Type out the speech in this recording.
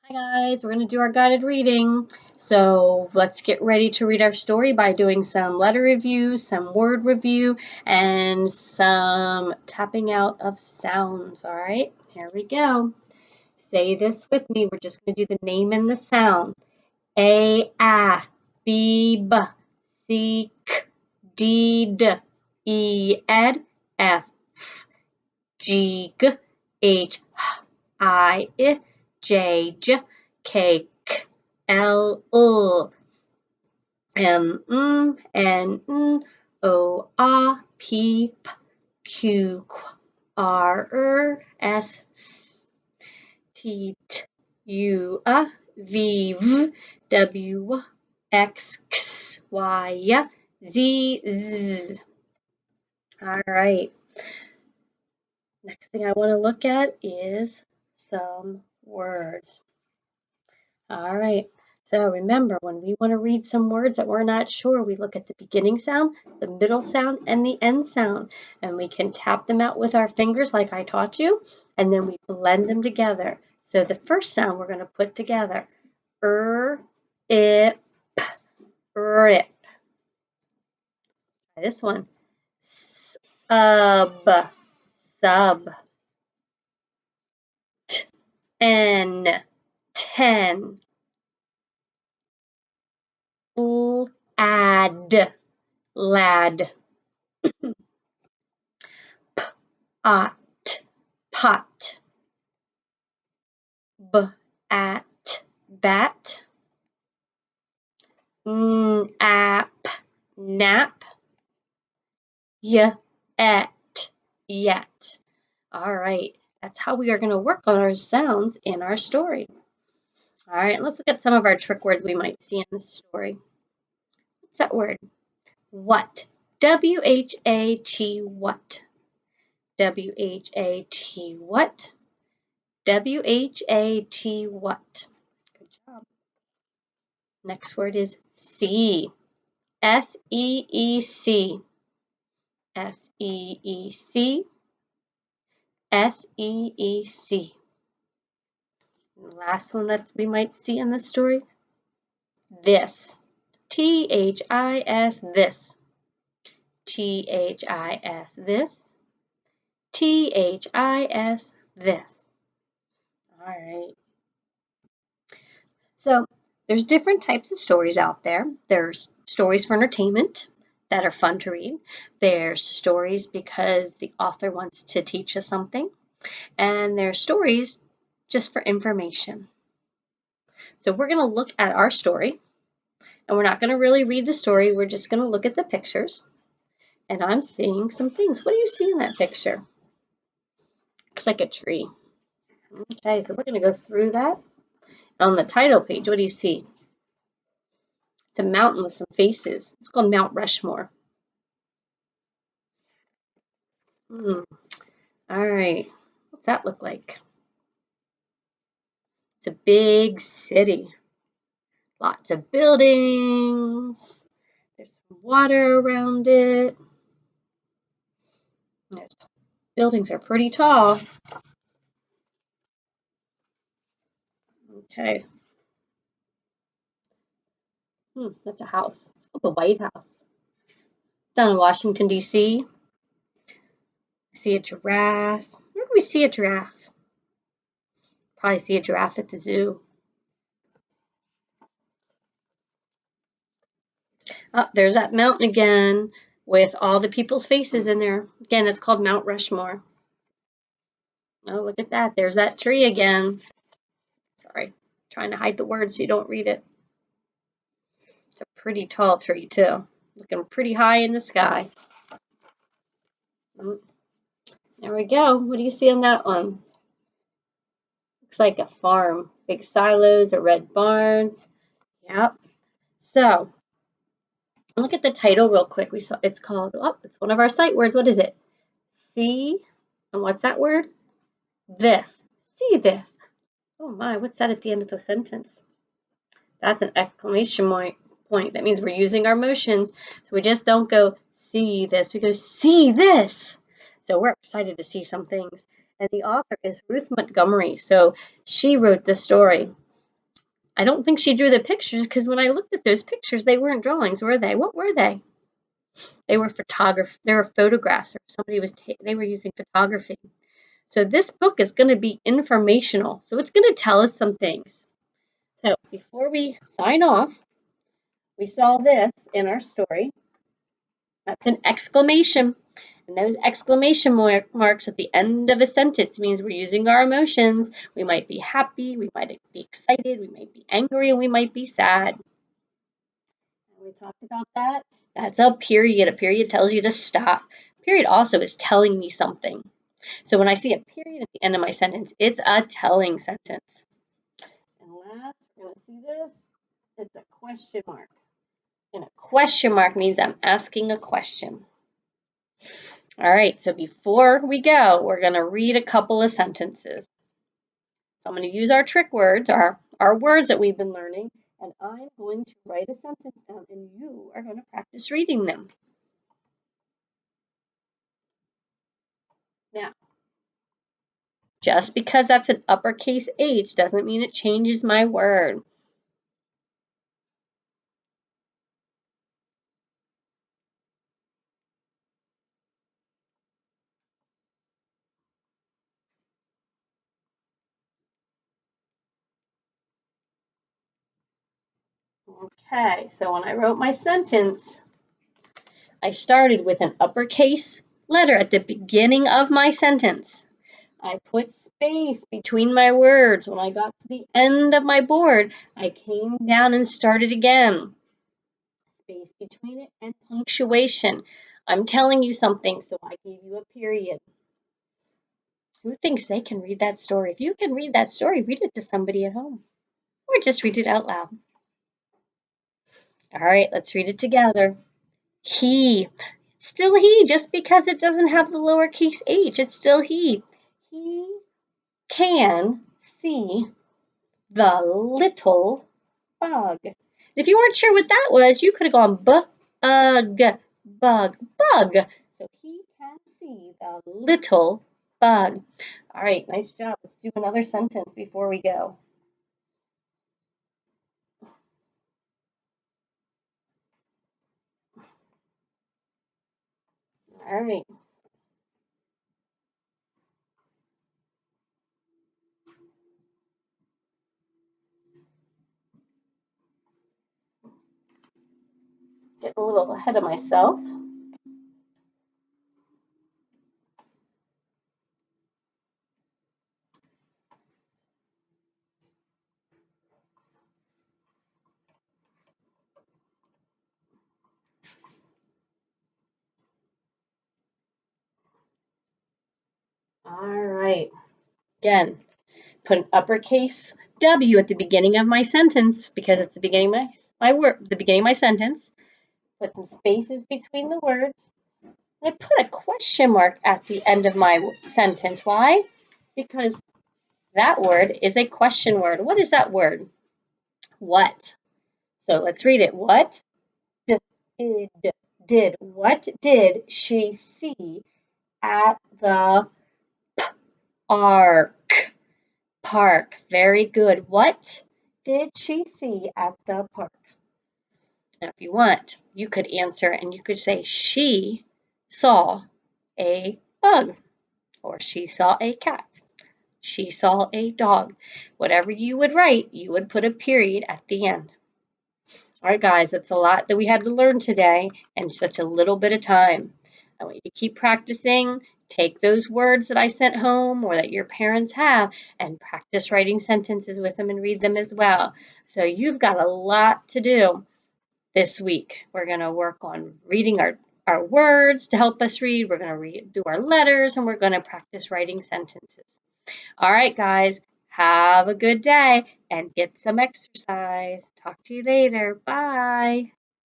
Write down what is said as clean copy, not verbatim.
Hi guys, we're going to do our guided reading. So let's get ready to read our story by doing some letter review, some word review, and some tapping out of sounds. All right, here we go. Say this with me. We're just going to do the name and the sound. A, B, B, C, K, D, D, E, Ed, F, G, G, H, I, J, J, K, K, L, M, N, O, P, P, Q, R, S, T, U, V, W, X, Y, Z. All right. Next thing I want to look at is some words. All right. So remember, when we want to read some words that we're not sure, we look at the beginning sound, the middle sound, and the end sound. And we can tap them out with our fingers like I taught you, and then we blend them together. So the first sound we're going to put together, ip, rip. This one, sub, sub, ten, lad, lad, pot, pot, bat, app, nap, yet. All right, that's how we are going to work on our sounds in our story. All right, let's look at some of our trick words we might see in the story. What's that word? What? W-H-A-T, what? W-H-A-T, what? W-H-A-T, what? Good job. Next word is see. S-E-E-C. S-E-E-C. S-E-E-C. And the last one that we might see in the story, this. T-H-I-S, this. T-H-I-S, this. T-H-I-S, this. All right. So there's different types of stories out there. There's stories for entertainment that are fun to read. There's stories because the author wants to teach us something. And there's stories just for information. So we're going to look at our story. And we're not going to really read the story. We're just going to look at the pictures. And I'm seeing some things. What do you see in that picture? Looks like a tree. Okay, so we're going to go through that. On the title page, what do you see? It's a mountain with some faces. It's called Mount Rushmore. All right. What's that look like? It's a big city. Lots of buildings. There's some water around it. Buildings are pretty tall. Okay. That's a house. It's called the White House. Down in Washington, D.C. See a giraffe. Where do we see a giraffe? Probably see a giraffe at the zoo. Oh, there's that mountain again with all the people's faces in there. Again, that's called Mount Rushmore. Oh, look at that. There's that tree again. Sorry, trying to hide the words so you don't read it. It's a pretty tall tree, too. Looking pretty high in the sky. There we go. What do you see on that one? Looks like a farm. Big silos, a red barn. Yep. So, look at the title real quick. We saw it's called, it's one of our sight words. What is it? See, and what's that word? This. See this. Oh my, what's that at the end of the sentence? That's an exclamation point. That means we're using our motions. So we just don't go see this. We go see this. So we're excited to see some things. And the author is Ruth Montgomery. So she wrote the story. I don't think she drew the pictures because when I looked at those pictures, they weren't drawings, were they? What were they? They were They were photographs, or they were using photography. So this book is going to be informational. So it's going to tell us some things. So before we sign off, we saw this in our story. That's an exclamation. And those exclamation marks at the end of a sentence means we're using our emotions. We might be happy, we might be excited, we might be angry, and we might be sad. And we talked about that. That's a period. A period tells you to stop. A period also is telling me something. So when I see a period at the end of my sentence, it's a telling sentence. And last, we're going to see this. It's a question mark. And a question mark means I'm asking a question. All right, so before we go, we're going to read a couple of sentences. So I'm going to use our trick words, our words that we've been learning, and I'm going to write a sentence down, and you are going to practice reading them. Now, just because that's an uppercase H doesn't mean it changes my word. Okay, so when I wrote my sentence, I started with an uppercase letter at the beginning of my sentence. I put space between my words. When I got to the end of my board, I came down and started again. Space between it and punctuation. I'm telling you something, so I gave you a period. Who thinks they can read that story? If you can read that story, read it to somebody at home or just read it out loud. All right, let's read it together. He. Still he, just because it doesn't have the lowercase h, it's still he. He can see the little bug. If you weren't sure what that was, you could have gone bug, bug. So he can see the little bug. All right, nice job. Let's do another sentence before we go. All right. Getting a little ahead of myself. All right. Again, put an uppercase W at the beginning of my sentence because it's the beginning of the beginning of my sentence. Put some spaces between the words. I put a question mark at the end of my sentence. Why? Because that word is a question word. What is that word? What? So let's read it. What did what did she see at the park? Park. Very good. What did she see at the park? Now, if you want, you could answer and you could say she saw a bug, or she saw a cat. She saw a dog. Whatever you would write, you would put a period at the end. All right, guys, that's a lot that we had to learn today in such a little bit of time. I want you to keep practicing. Take those words that I sent home or that your parents have and practice writing sentences with them and read them as well. So you've got a lot to do this week. We're going to work on reading our words to help us read. We're going to do our letters, and we're going to practice writing sentences. All right, guys, have a good day and get some exercise. Talk to you later. Bye.